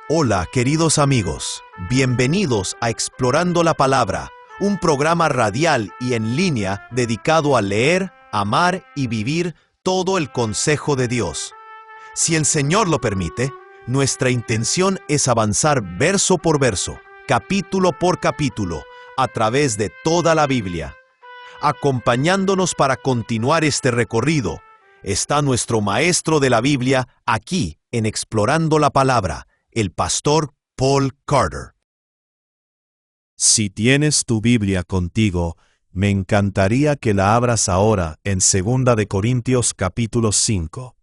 Hola, queridos amigos. Bienvenidos a Explorando la Palabra, un programa radial y en línea dedicado a leer, amar y vivir todo el consejo de Dios. Si el Señor lo permite, nuestra intención es avanzar verso por verso, capítulo por capítulo, a través de toda la Biblia. Acompañándonos para continuar este recorrido, está nuestro maestro de la Biblia aquí en Explorando la Palabra, el pastor Paul Carter. Si tienes tu Biblia contigo, me encantaría que la abras ahora en 2 de Corintios capítulo 5.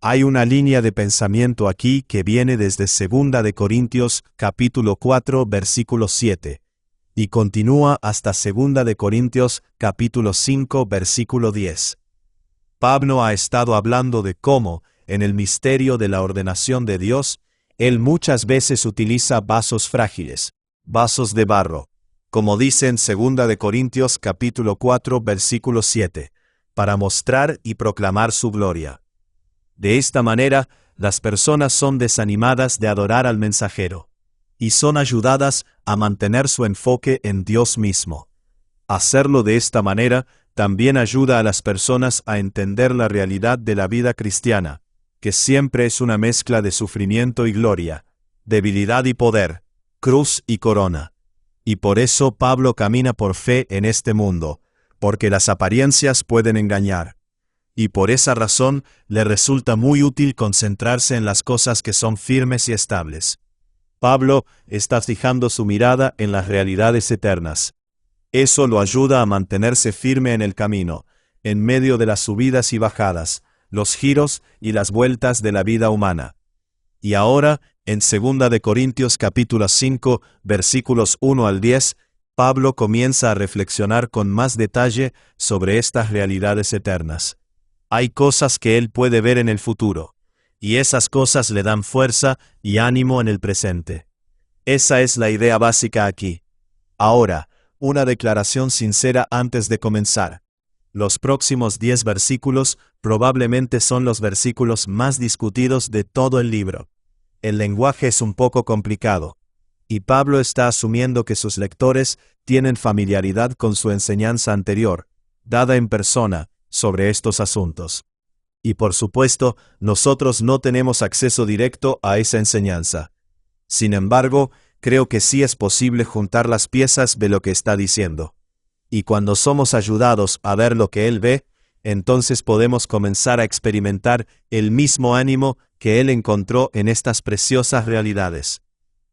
Hay una línea de pensamiento aquí que viene desde 2 de Corintios capítulo 4 versículo 7 y continúa hasta 2 de Corintios capítulo 5 versículo 10. Pablo ha estado hablando de cómo, en el misterio de la ordenación de Dios, él muchas veces utiliza vasos frágiles, vasos de barro, como dice en 2 de Corintios capítulo 4 versículo 7, para mostrar y proclamar su gloria. De esta manera, las personas son desanimadas de adorar al mensajero, y son ayudadas a mantener su enfoque en Dios mismo. Hacerlo de esta manera también ayuda a las personas a entender la realidad de la vida cristiana, que siempre es una mezcla de sufrimiento y gloria, debilidad y poder, cruz y corona. Y por eso Pablo camina por fe en este mundo, porque las apariencias pueden engañar. Y por esa razón le resulta muy útil concentrarse en las cosas que son firmes y estables. Pablo está fijando su mirada en las realidades eternas. Eso lo ayuda a mantenerse firme en el camino, en medio de las subidas y bajadas, los giros y las vueltas de la vida humana. Y ahora, en 2 de Corintios capítulo 5, versículos 1 al 10, Pablo comienza a reflexionar con más detalle sobre estas realidades eternas. Hay cosas que él puede ver en el futuro, y esas cosas le dan fuerza y ánimo en el presente. Esa es la idea básica aquí. Ahora, una declaración sincera antes de comenzar. Los próximos 10 versículos probablemente son los versículos más discutidos de todo el libro. El lenguaje es un poco complicado, y Pablo está asumiendo que sus lectores tienen familiaridad con su enseñanza anterior, dada en persona, sobre estos asuntos. Y por supuesto, nosotros no tenemos acceso directo a esa enseñanza. Sin embargo, creo que sí es posible juntar las piezas de lo que está diciendo. Y cuando somos ayudados a ver lo que él ve, entonces podemos comenzar a experimentar el mismo ánimo que él encontró en estas preciosas realidades.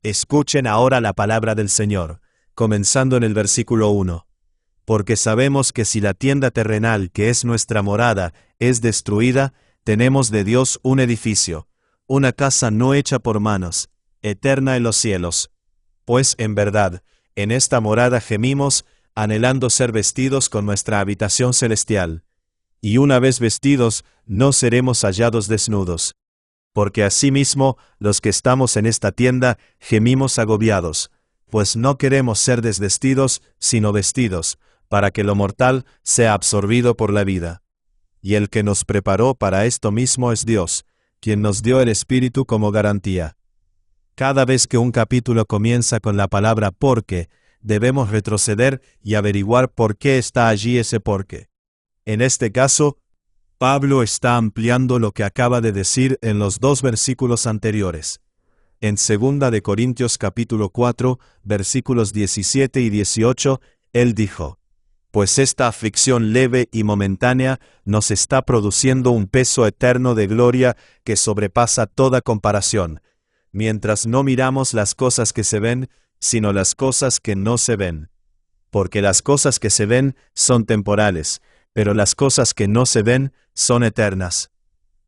Escuchen ahora la palabra del Señor, comenzando en el versículo 1. Porque sabemos que si la tienda terrenal que es nuestra morada es destruida, tenemos de Dios un edificio, una casa no hecha por manos, eterna en los cielos. Pues en verdad, en esta morada gemimos, anhelando ser vestidos con nuestra habitación celestial. Y una vez vestidos, no seremos hallados desnudos. Porque asimismo, los que estamos en esta tienda, gemimos agobiados, pues no queremos ser desvestidos, sino vestidos, para que lo mortal sea absorbido por la vida. Y el que nos preparó para esto mismo es Dios, quien nos dio el Espíritu como garantía. Cada vez que un capítulo comienza con la palabra porque, debemos retroceder y averiguar por qué está allí ese porque. En este caso, Pablo está ampliando lo que acaba de decir en los 2 versículos anteriores. En 2 de Corintios capítulo 4, versículos 17 y 18, él dijo: Pues esta aflicción leve y momentánea nos está produciendo un peso eterno de gloria que sobrepasa toda comparación, mientras no miramos las cosas que se ven, sino las cosas que no se ven. Porque las cosas que se ven son temporales, pero las cosas que no se ven son eternas.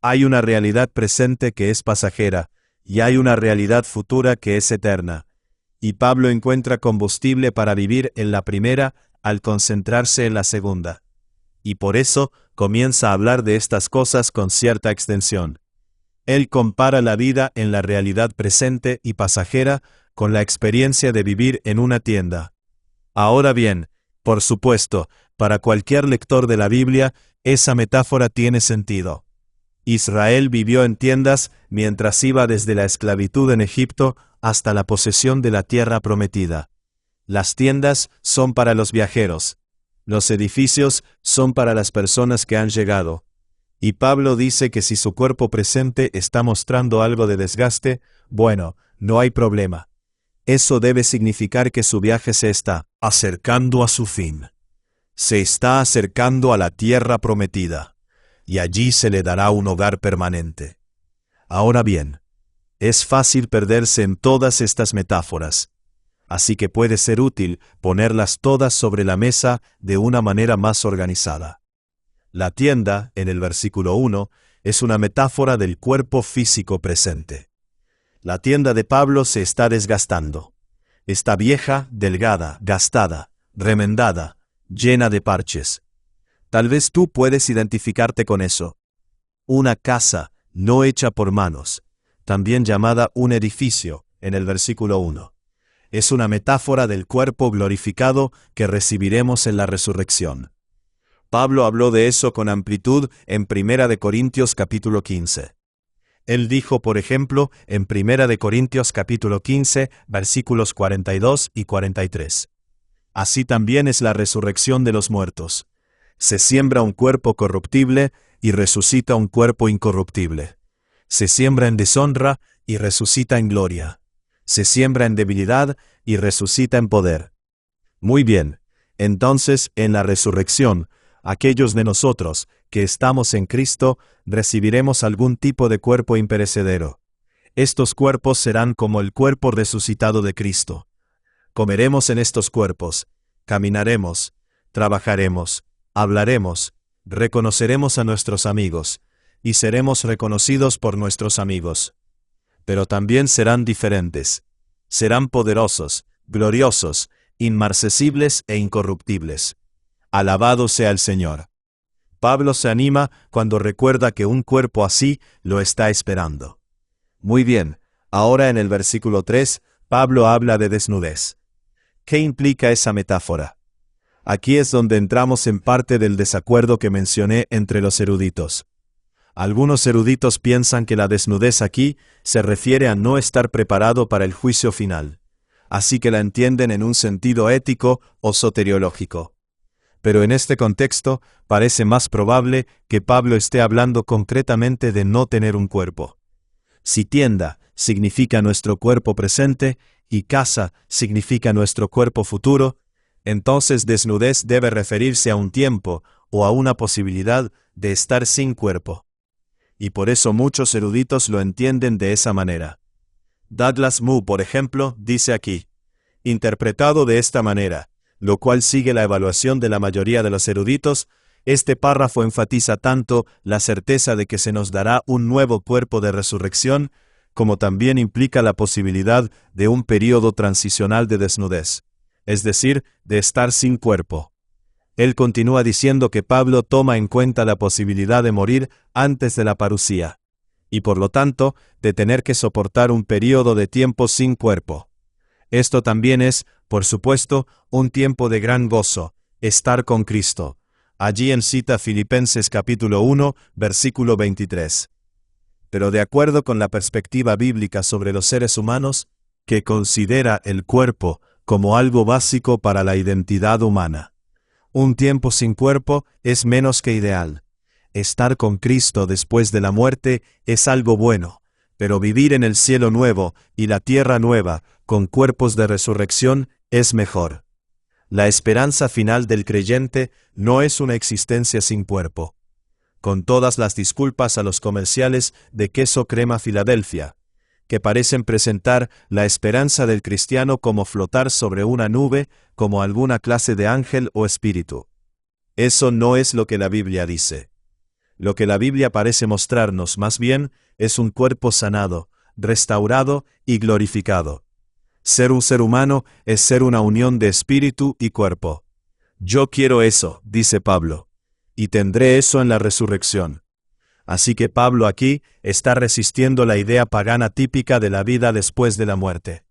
Hay una realidad presente que es pasajera, y hay una realidad futura que es eterna. Y Pablo encuentra combustible para vivir en la primera al concentrarse en la segunda. Y por eso comienza a hablar de estas cosas con cierta extensión. Él compara la vida en la realidad presente y pasajera con la experiencia de vivir en una tienda. Ahora bien, por supuesto, para cualquier lector de la Biblia, esa metáfora tiene sentido. Israel vivió en tiendas mientras iba desde la esclavitud en Egipto hasta la posesión de la tierra prometida. Las tiendas son para los viajeros. Los edificios son para las personas que han llegado. Y Pablo dice que si su cuerpo presente está mostrando algo de desgaste, bueno, no hay problema. Eso debe significar que su viaje se está acercando a su fin. Se está acercando a la tierra prometida, y allí se le dará un hogar permanente. Ahora bien, es fácil perderse en todas estas metáforas, así que puede ser útil ponerlas todas sobre la mesa de una manera más organizada. La tienda, en el versículo 1, es una metáfora del cuerpo físico presente. La tienda de Pablo se está desgastando. Está vieja, delgada, gastada, remendada, llena de parches. Tal vez tú puedes identificarte con eso. Una casa no hecha por manos, también llamada un edificio, en el versículo 1. Es una metáfora del cuerpo glorificado que recibiremos en la resurrección. Pablo habló de eso con amplitud en 1 Corintios capítulo 15. Él dijo, por ejemplo, en 1 Corintios capítulo 15, versículos 42 y 43. Así también es la resurrección de los muertos. Se siembra un cuerpo corruptible y resucita un cuerpo incorruptible. Se siembra en deshonra y resucita en gloria. Se siembra en debilidad y resucita en poder. Muy bien, entonces en la resurrección, aquellos de nosotros que estamos en Cristo recibiremos algún tipo de cuerpo imperecedero. Estos cuerpos serán como el cuerpo resucitado de Cristo. Comeremos en estos cuerpos, caminaremos, trabajaremos, hablaremos, reconoceremos a nuestros amigos, y seremos reconocidos por nuestros amigos. Pero también serán diferentes. Serán poderosos, gloriosos, inmarcesibles e incorruptibles. Alabado sea el Señor. Pablo se anima cuando recuerda que un cuerpo así lo está esperando. Muy bien, ahora en el versículo 3, Pablo habla de desnudez. ¿Qué implica esa metáfora? Aquí es donde entramos en parte del desacuerdo que mencioné entre los eruditos. Algunos eruditos piensan que la desnudez aquí se refiere a no estar preparado para el juicio final, así que la entienden en un sentido ético o soteriológico. Pero en este contexto parece más probable que Pablo esté hablando concretamente de no tener un cuerpo. Si tienda significa nuestro cuerpo presente y casa significa nuestro cuerpo futuro, entonces desnudez debe referirse a un tiempo o a una posibilidad de estar sin cuerpo. Y por eso muchos eruditos lo entienden de esa manera. Douglas Moo, por ejemplo, dice aquí, interpretado de esta manera, lo cual sigue la evaluación de la mayoría de los eruditos, este párrafo enfatiza tanto la certeza de que se nos dará un nuevo cuerpo de resurrección, como también implica la posibilidad de un período transicional de desnudez, es decir, de estar sin cuerpo. Él continúa diciendo que Pablo toma en cuenta la posibilidad de morir antes de la parusía, y por lo tanto, de tener que soportar un período de tiempo sin cuerpo. Esto también es, por supuesto, un tiempo de gran gozo, estar con Cristo. Allí en cita Filipenses capítulo 1, versículo 23. Pero de acuerdo con la perspectiva bíblica sobre los seres humanos, que considera el cuerpo como algo básico para la identidad humana, un tiempo sin cuerpo es menos que ideal. Estar con Cristo después de la muerte es algo bueno, pero vivir en el cielo nuevo y la tierra nueva, con cuerpos de resurrección, es mejor. La esperanza final del creyente no es una existencia sin cuerpo. Con todas las disculpas a los comerciales de queso crema Filadelfia, que parecen presentar la esperanza del cristiano como flotar sobre una nube, como alguna clase de ángel o espíritu. Eso no es lo que la Biblia dice. Lo que la Biblia parece mostrarnos, más bien, es un cuerpo sanado, restaurado y glorificado. Ser un ser humano es ser una unión de espíritu y cuerpo. Yo quiero eso, dice Pablo, y tendré eso en la resurrección. Así que Pablo aquí está resistiendo la idea pagana típica de la vida después de la muerte.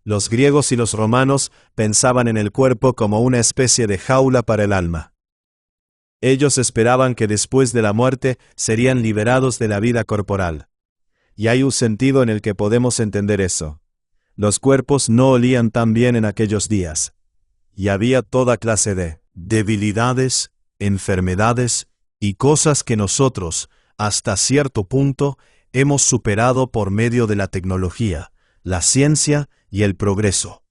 Los griegos y los romanos pensaban en el cuerpo como una especie de jaula para el alma. Ellos esperaban que después de la muerte serían liberados de la vida corporal. Y hay un sentido en el que podemos entender eso. Los cuerpos no olían tan bien en aquellos días. Y había toda clase de debilidades, enfermedades y cosas que nosotros, hasta cierto punto, hemos superado por medio de la tecnología, la ciencia y el progreso.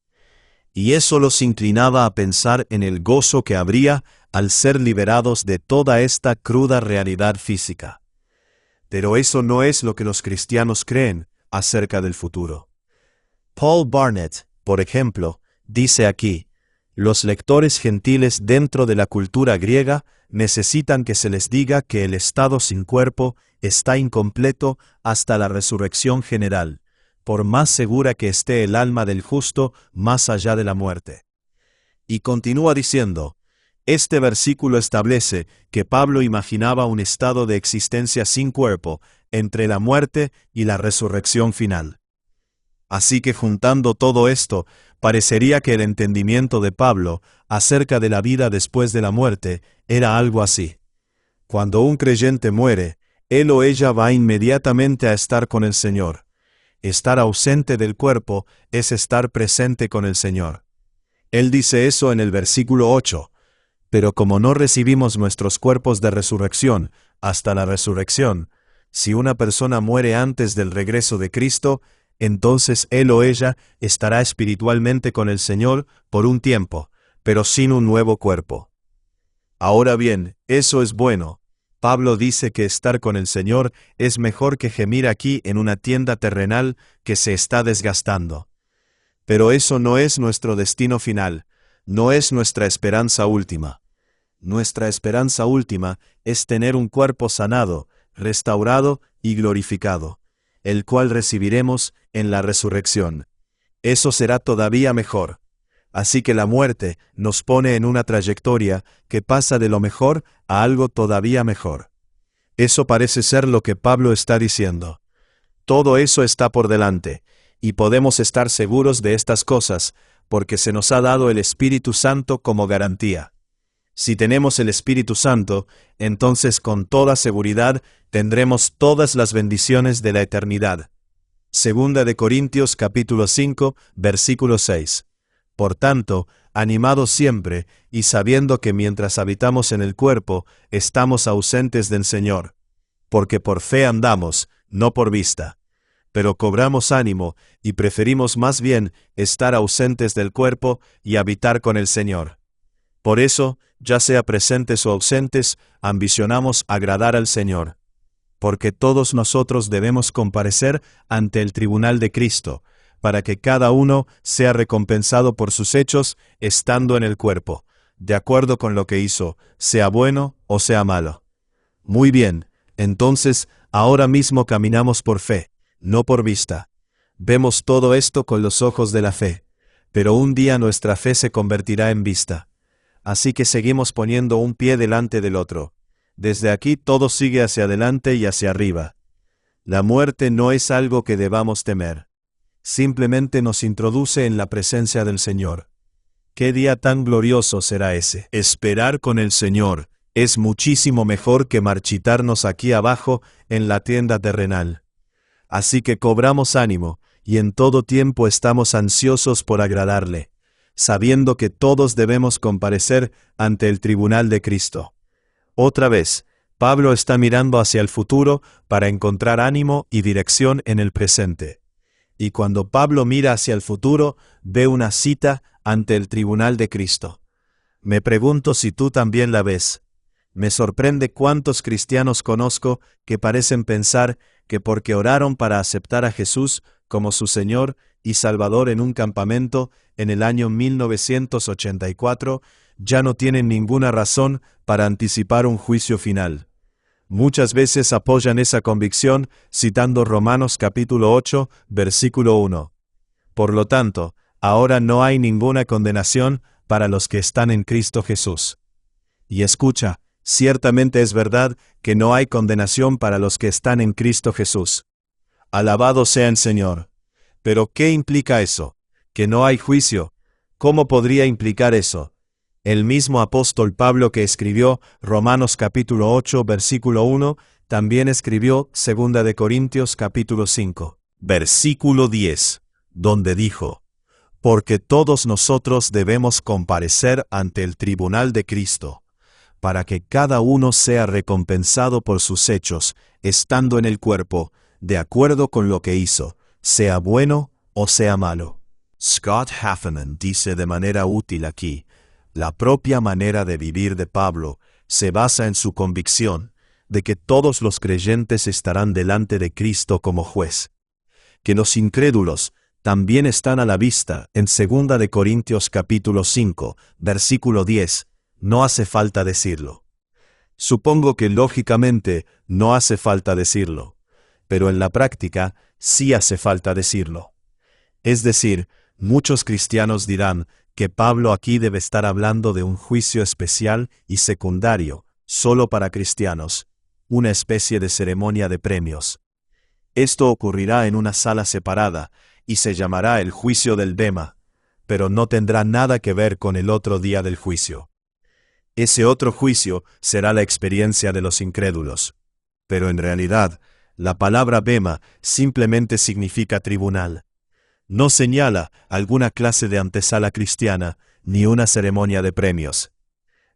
Y eso los inclinaba a pensar en el gozo que habría al ser liberados de toda esta cruda realidad física. Pero eso no es lo que los cristianos creen acerca del futuro. Paul Barnett, por ejemplo, dice aquí: los lectores gentiles dentro de la cultura griega necesitan que se les diga que el estado sin cuerpo está incompleto hasta la resurrección general, por más segura que esté el alma del justo más allá de la muerte. Y continúa diciendo: este versículo establece que Pablo imaginaba un estado de existencia sin cuerpo entre la muerte y la resurrección final. Así que juntando todo esto, parecería que el entendimiento de Pablo acerca de la vida después de la muerte era algo así. Cuando un creyente muere, él o ella va inmediatamente a estar con el Señor. Estar ausente del cuerpo es estar presente con el Señor. Él dice eso en el versículo 8. Pero como no recibimos nuestros cuerpos de resurrección hasta la resurrección, si una persona muere antes del regreso de Cristo, entonces él o ella estará espiritualmente con el Señor por un tiempo, pero sin un nuevo cuerpo. Ahora bien, eso es bueno. Pablo dice que estar con el Señor es mejor que gemir aquí en una tienda terrenal que se está desgastando. Pero eso no es nuestro destino final, no es nuestra esperanza última. Nuestra esperanza última es tener un cuerpo sanado, restaurado y glorificado, el cual recibiremos en la resurrección. Eso será todavía mejor. Así que la muerte nos pone en una trayectoria que pasa de lo mejor a algo todavía mejor. Eso parece ser lo que Pablo está diciendo. Todo eso está por delante, y podemos estar seguros de estas cosas, porque se nos ha dado el Espíritu Santo como garantía. Si tenemos el Espíritu Santo, entonces con toda seguridad tendremos todas las bendiciones de la eternidad. Segunda de Corintios capítulo 5, versículo 6. Por tanto, animados siempre, y sabiendo que mientras habitamos en el cuerpo, estamos ausentes del Señor. Porque por fe andamos, no por vista. Pero cobramos ánimo, y preferimos más bien estar ausentes del cuerpo y habitar con el Señor. Por eso, ya sea presentes o ausentes, ambicionamos agradar al Señor. Porque todos nosotros debemos comparecer ante el tribunal de Cristo, para que cada uno sea recompensado por sus hechos estando en el cuerpo, de acuerdo con lo que hizo, sea bueno o sea malo. Muy bien, entonces, ahora mismo caminamos por fe, no por vista. Vemos todo esto con los ojos de la fe, pero un día nuestra fe se convertirá en vista. Así que seguimos poniendo un pie delante del otro. Desde aquí todo sigue hacia adelante y hacia arriba. La muerte no es algo que debamos temer. Simplemente nos introduce en la presencia del Señor. ¿Qué día tan glorioso será ese? Esperar con el Señor es muchísimo mejor que marchitarnos aquí abajo en la tienda terrenal. Así que cobramos ánimo, y en todo tiempo estamos ansiosos por agradarle, sabiendo que todos debemos comparecer ante el tribunal de Cristo. Otra vez, Pablo está mirando hacia el futuro para encontrar ánimo y dirección en el presente. Y cuando Pablo mira hacia el futuro, ve una cita ante el tribunal de Cristo. Me pregunto si tú también la ves. Me sorprende cuántos cristianos conozco que parecen pensar que porque oraron para aceptar a Jesús como su Señor y Salvador en un campamento en el año 1984, ya no tienen ninguna razón para anticipar un juicio final. Muchas veces apoyan esa convicción citando Romanos capítulo 8, versículo 1. Por lo tanto, ahora no hay ninguna condenación para los que están en Cristo Jesús. Y escucha, ciertamente es verdad que no hay condenación para los que están en Cristo Jesús. Alabado sea el Señor. Pero ¿qué implica eso? ¿Que no hay juicio? ¿Cómo podría implicar eso? El mismo apóstol Pablo que escribió Romanos capítulo 8, versículo 1, también escribió 2 de Corintios capítulo 5, versículo 10, donde dijo: porque todos nosotros debemos comparecer ante el tribunal de Cristo, para que cada uno sea recompensado por sus hechos, estando en el cuerpo, de acuerdo con lo que hizo, sea bueno o sea malo. Scott Heffernan dice de manera útil aquí: la propia manera de vivir de Pablo se basa en su convicción de que todos los creyentes estarán delante de Cristo como juez, que los incrédulos también están a la vista en 2 de Corintios capítulo 5, versículo 10, no hace falta decirlo. Supongo que lógicamente no hace falta decirlo, pero en la práctica sí hace falta decirlo. Es decir, muchos cristianos dirán que Pablo aquí debe estar hablando de un juicio especial y secundario, solo para cristianos, una especie de ceremonia de premios. Esto ocurrirá en una sala separada, y se llamará el juicio del Bema, pero no tendrá nada que ver con el otro día del juicio. Ese otro juicio será la experiencia de los incrédulos. Pero en realidad, la palabra Bema simplemente significa tribunal. No señala alguna clase de antesala cristiana, ni una ceremonia de premios.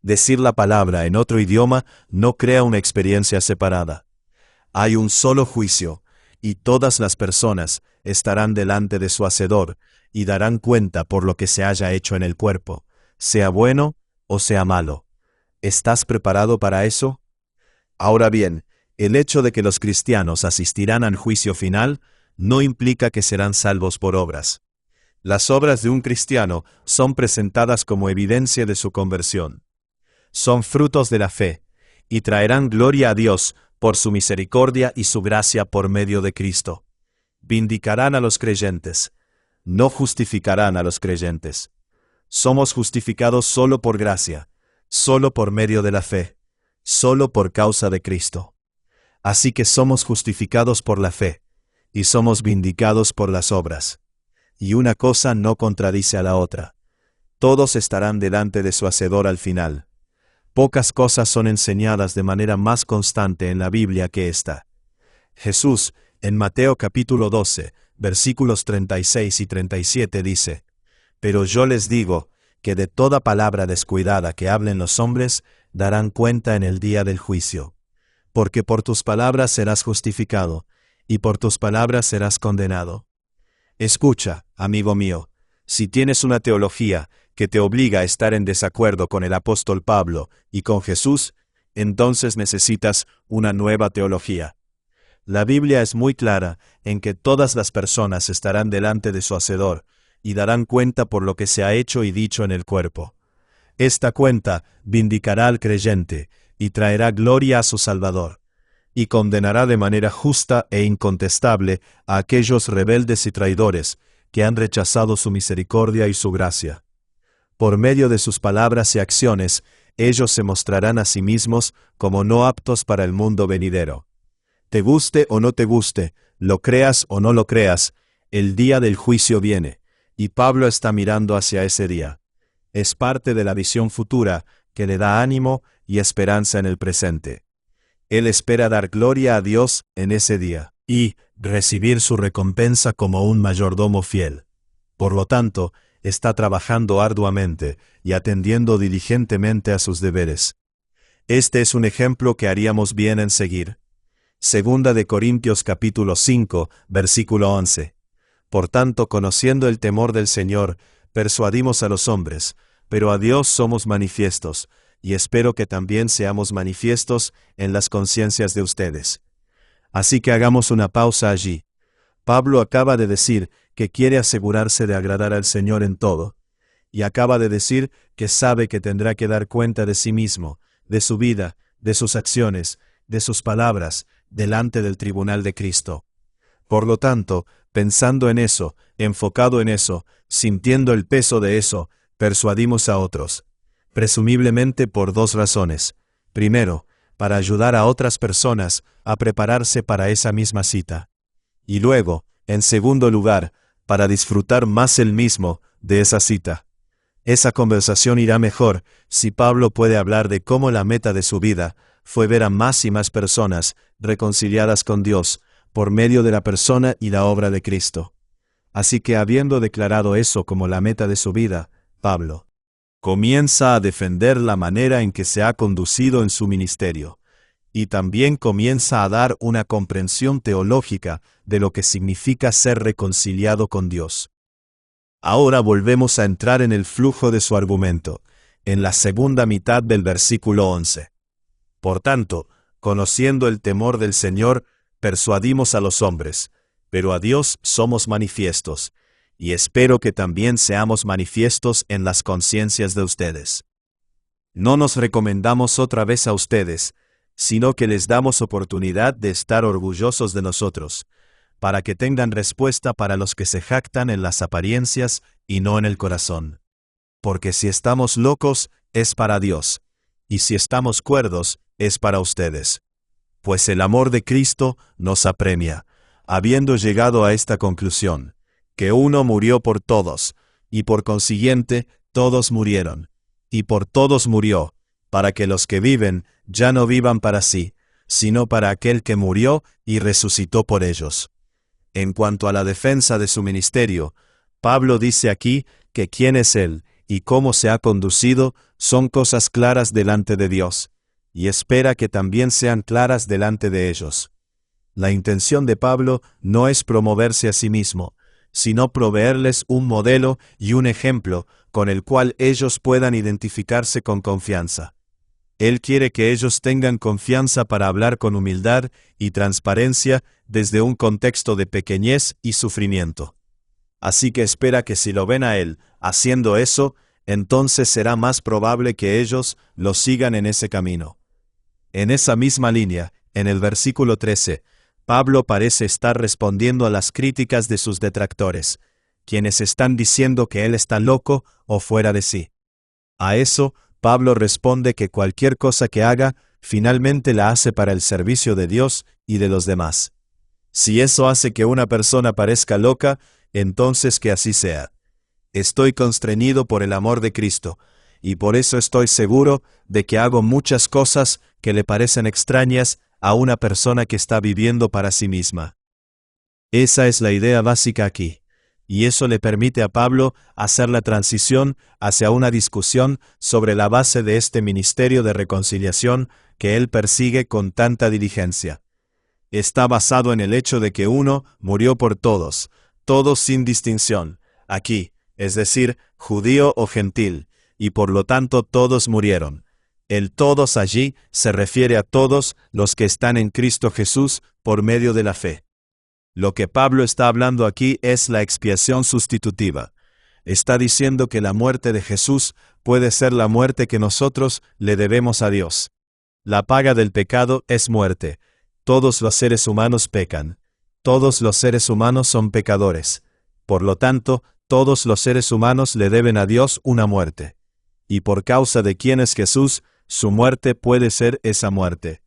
Decir la palabra en otro idioma no crea una experiencia separada. Hay un solo juicio, y todas las personas estarán delante de su Hacedor, y darán cuenta por lo que se haya hecho en el cuerpo, sea bueno o sea malo. ¿Estás preparado para eso? Ahora bien, el hecho de que los cristianos asistirán al juicio final no implica que serán salvos por obras. Las obras de un cristiano son presentadas como evidencia de su conversión. Son frutos de la fe, y traerán gloria a Dios por su misericordia y su gracia por medio de Cristo. Vindicarán a los creyentes, no justificarán a los creyentes. Somos justificados solo por gracia, solo por medio de la fe, solo por causa de Cristo. Así que somos justificados por la fe, y somos vindicados por las obras. Y una cosa no contradice a la otra. Todos estarán delante de su Hacedor al final. Pocas cosas son enseñadas de manera más constante en la Biblia que esta. Jesús, en Mateo capítulo 12, versículos 36 y 37 dice: pero yo les digo que de toda palabra descuidada que hablen los hombres, darán cuenta en el día del juicio. Porque por tus palabras serás justificado, y por tus palabras serás condenado. Escucha, amigo mío, si tienes una teología que te obliga a estar en desacuerdo con el apóstol Pablo y con Jesús, entonces necesitas una nueva teología. La Biblia es muy clara en que todas las personas estarán delante de su Hacedor y darán cuenta por lo que se ha hecho y dicho en el cuerpo. Esta cuenta vindicará al creyente y traerá gloria a su Salvador, y condenará de manera justa e incontestable a aquellos rebeldes y traidores que han rechazado su misericordia y su gracia. Por medio de sus palabras y acciones, ellos se mostrarán a sí mismos como no aptos para el mundo venidero. Te guste o no te guste, lo creas o no lo creas, el día del juicio viene, y Pablo está mirando hacia ese día. Es parte de la visión futura que le da ánimo y esperanza en el presente. Él espera dar gloria a Dios en ese día, y recibir su recompensa como un mayordomo fiel. Por lo tanto, está trabajando arduamente y atendiendo diligentemente a sus deberes. Este es un ejemplo que haríamos bien en seguir. 2 de Corintios capítulo 5, versículo 11. Por tanto, conociendo el temor del Señor, persuadimos a los hombres, pero a Dios somos manifiestos, y espero que también seamos manifiestos en las conciencias de ustedes. Así que hagamos una pausa allí. Pablo acaba de decir que quiere asegurarse de agradar al Señor en todo, y acaba de decir que sabe que tendrá que dar cuenta de sí mismo, de su vida, de sus acciones, de sus palabras, delante del tribunal de Cristo. Por lo tanto, pensando en eso, enfocado en eso, sintiendo el peso de eso, persuadimos a otros. Presumiblemente por dos razones. Primero, para ayudar a otras personas a prepararse para esa misma cita. Y luego, en segundo lugar, para disfrutar más él mismo de esa cita. Esa conversación irá mejor si Pablo puede hablar de cómo la meta de su vida fue ver a más y más personas reconciliadas con Dios por medio de la persona y la obra de Cristo. Así que habiendo declarado eso como la meta de su vida, Pablo comienza a defender la manera en que se ha conducido en su ministerio, y también comienza a dar una comprensión teológica de lo que significa ser reconciliado con Dios. Ahora volvemos a entrar en el flujo de su argumento, en la segunda mitad del versículo 11. Por tanto, conociendo el temor del Señor, persuadimos a los hombres, pero a Dios somos manifiestos, y espero que también seamos manifiestos en las conciencias de ustedes. No nos recomendamos otra vez a ustedes, sino que les damos oportunidad de estar orgullosos de nosotros, para que tengan respuesta para los que se jactan en las apariencias y no en el corazón. Porque si estamos locos, es para Dios, y si estamos cuerdos, es para ustedes. Pues el amor de Cristo nos apremia, habiendo llegado a esta conclusión, que uno murió por todos, y por consiguiente todos murieron, y por todos murió, para que los que viven ya no vivan para sí, sino para aquel que murió y resucitó por ellos. En cuanto a la defensa de su ministerio, Pablo dice aquí que quién es él y cómo se ha conducido son cosas claras delante de Dios, y espera que también sean claras delante de ellos. La intención de Pablo no es promoverse a sí mismo, sino proveerles un modelo y un ejemplo con el cual ellos puedan identificarse con confianza. Él quiere que ellos tengan confianza para hablar con humildad y transparencia desde un contexto de pequeñez y sufrimiento. Así que espera que si lo ven a él haciendo eso, entonces será más probable que ellos lo sigan en ese camino. En esa misma línea, en el versículo 13, Pablo parece estar respondiendo a las críticas de sus detractores, quienes están diciendo que él está loco o fuera de sí. A eso, Pablo responde que cualquier cosa que haga, finalmente la hace para el servicio de Dios y de los demás. Si eso hace que una persona parezca loca, entonces que así sea. Estoy constreñido por el amor de Cristo, y por eso estoy seguro de que hago muchas cosas que le parecen extrañas a una persona que está viviendo para sí misma. Esa es la idea básica aquí. Y eso le permite a Pablo hacer la transición hacia una discusión sobre la base de este ministerio de reconciliación que él persigue con tanta diligencia. Está basado en el hecho de que uno murió por todos, todos sin distinción, aquí, es decir, judío o gentil, y por lo tanto todos murieron. El todos allí se refiere a todos los que están en Cristo Jesús por medio de la fe. Lo que Pablo está hablando aquí es la expiación sustitutiva. Está diciendo que la muerte de Jesús puede ser la muerte que nosotros le debemos a Dios. La paga del pecado es muerte. Todos los seres humanos pecan. Todos los seres humanos son pecadores. Por lo tanto, todos los seres humanos le deben a Dios una muerte. Y por causa de quién es Jesús, su muerte puede ser esa muerte.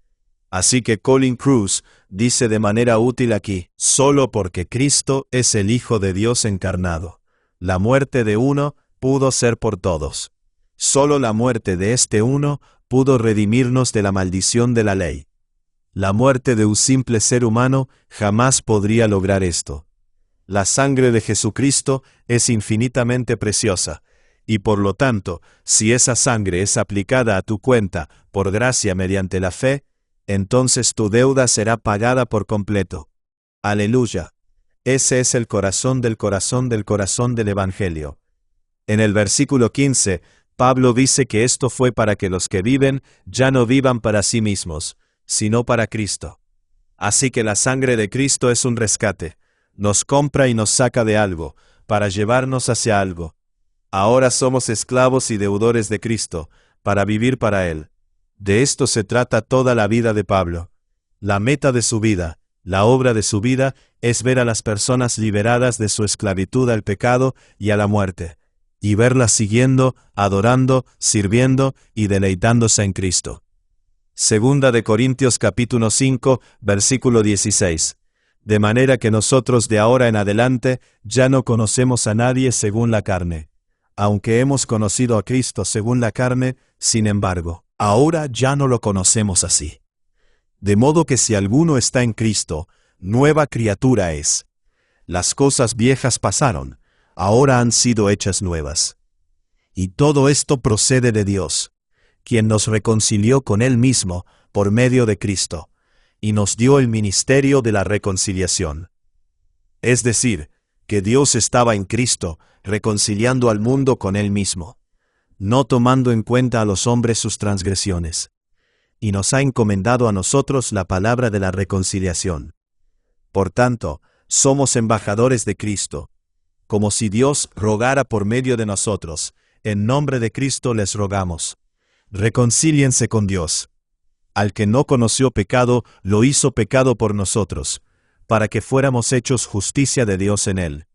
Así que Colin Kruse dice de manera útil aquí, solo porque Cristo es el Hijo de Dios encarnado. La muerte de uno pudo ser por todos. Solo la muerte de este uno pudo redimirnos de la maldición de la ley. La muerte de un simple ser humano jamás podría lograr esto. La sangre de Jesucristo es infinitamente preciosa, y por lo tanto, si esa sangre es aplicada a tu cuenta por gracia mediante la fe, entonces tu deuda será pagada por completo. Aleluya. Ese es el corazón del Evangelio. En el versículo 15, Pablo dice que esto fue para que los que viven ya no vivan para sí mismos, sino para Cristo. Así que la sangre de Cristo es un rescate. Nos compra y nos saca de algo, para llevarnos hacia algo. Ahora somos esclavos y deudores de Cristo, para vivir para Él. De esto se trata toda la vida de Pablo. La meta de su vida, la obra de su vida, es ver a las personas liberadas de su esclavitud al pecado y a la muerte, y verlas siguiendo, adorando, sirviendo y deleitándose en Cristo. Segunda de Corintios capítulo 5, versículo 16. De manera que nosotros de ahora en adelante ya no conocemos a nadie según la carne. Aunque hemos conocido a Cristo según la carne, sin embargo, ahora ya no lo conocemos así. De modo que si alguno está en Cristo, nueva criatura es. Las cosas viejas pasaron, ahora han sido hechas nuevas. Y todo esto procede de Dios, quien nos reconcilió con Él mismo por medio de Cristo, y nos dio el ministerio de la reconciliación. Es decir, que Dios estaba en Cristo, reconciliando al mundo con Él mismo, no tomando en cuenta a los hombres sus transgresiones, y nos ha encomendado a nosotros la palabra de la reconciliación. Por tanto, somos embajadores de Cristo, como si Dios rogara por medio de nosotros. En nombre de Cristo les rogamos, reconcíliense con Dios. Al que no conoció pecado, lo hizo pecado por nosotros, para que fuéramos hechos justicia de Dios en él.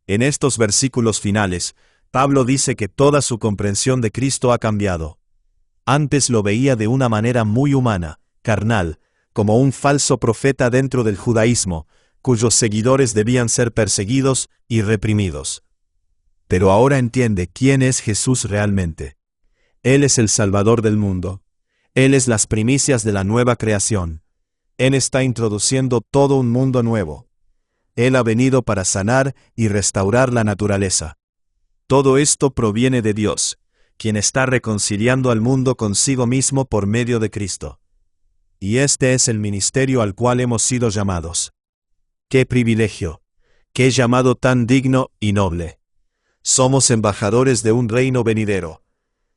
En estos versículos finales, Pablo dice que toda su comprensión de Cristo ha cambiado. Antes lo veía de una manera muy humana, carnal, como un falso profeta dentro del judaísmo, cuyos seguidores debían ser perseguidos y reprimidos. Pero ahora entiende quién es Jesús realmente. Él es el Salvador del mundo. Él es las primicias de la nueva creación. Él está introduciendo todo un mundo nuevo. Él ha venido para sanar y restaurar la naturaleza. Todo esto proviene de Dios, quien está reconciliando al mundo consigo mismo por medio de Cristo. Y este es el ministerio al cual hemos sido llamados. ¡Qué privilegio! ¡Qué llamado tan digno y noble! Somos embajadores de un reino venidero.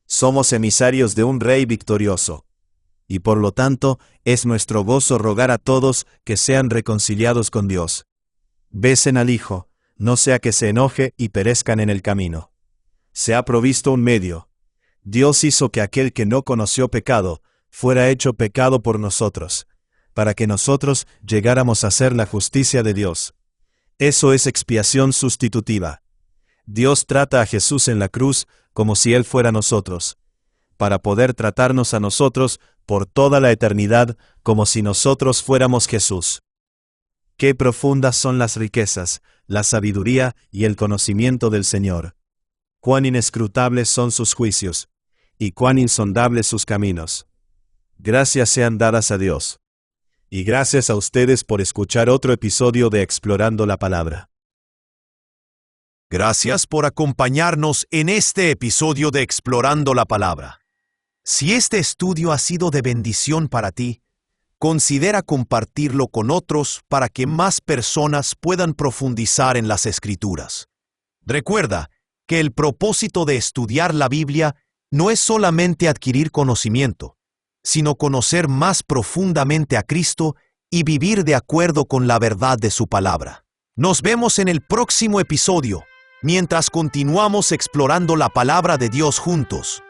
Somos emisarios de un rey victorioso. Y por lo tanto, es nuestro gozo rogar a todos que sean reconciliados con Dios. Besen al Hijo, no sea que se enoje y perezcan en el camino. Se ha provisto un medio. Dios hizo que aquel que no conoció pecado fuera hecho pecado por nosotros, para que nosotros llegáramos a ser la justicia de Dios. Eso es expiación sustitutiva. Dios trata a Jesús en la cruz como si Él fuera nosotros, para poder tratarnos a nosotros por toda la eternidad como si nosotros fuéramos Jesús. Qué profundas son las riquezas, la sabiduría y el conocimiento del Señor. Cuán inescrutables son sus juicios, y cuán insondables sus caminos. Gracias sean dadas a Dios. Y gracias a ustedes por escuchar otro episodio de Explorando la Palabra. Gracias por acompañarnos en este episodio de Explorando la Palabra. Si este estudio ha sido de bendición para ti, considera compartirlo con otros para que más personas puedan profundizar en las Escrituras. Recuerda que el propósito de estudiar la Biblia no es solamente adquirir conocimiento, sino conocer más profundamente a Cristo y vivir de acuerdo con la verdad de su palabra. Nos vemos en el próximo episodio, mientras continuamos explorando la palabra de Dios juntos.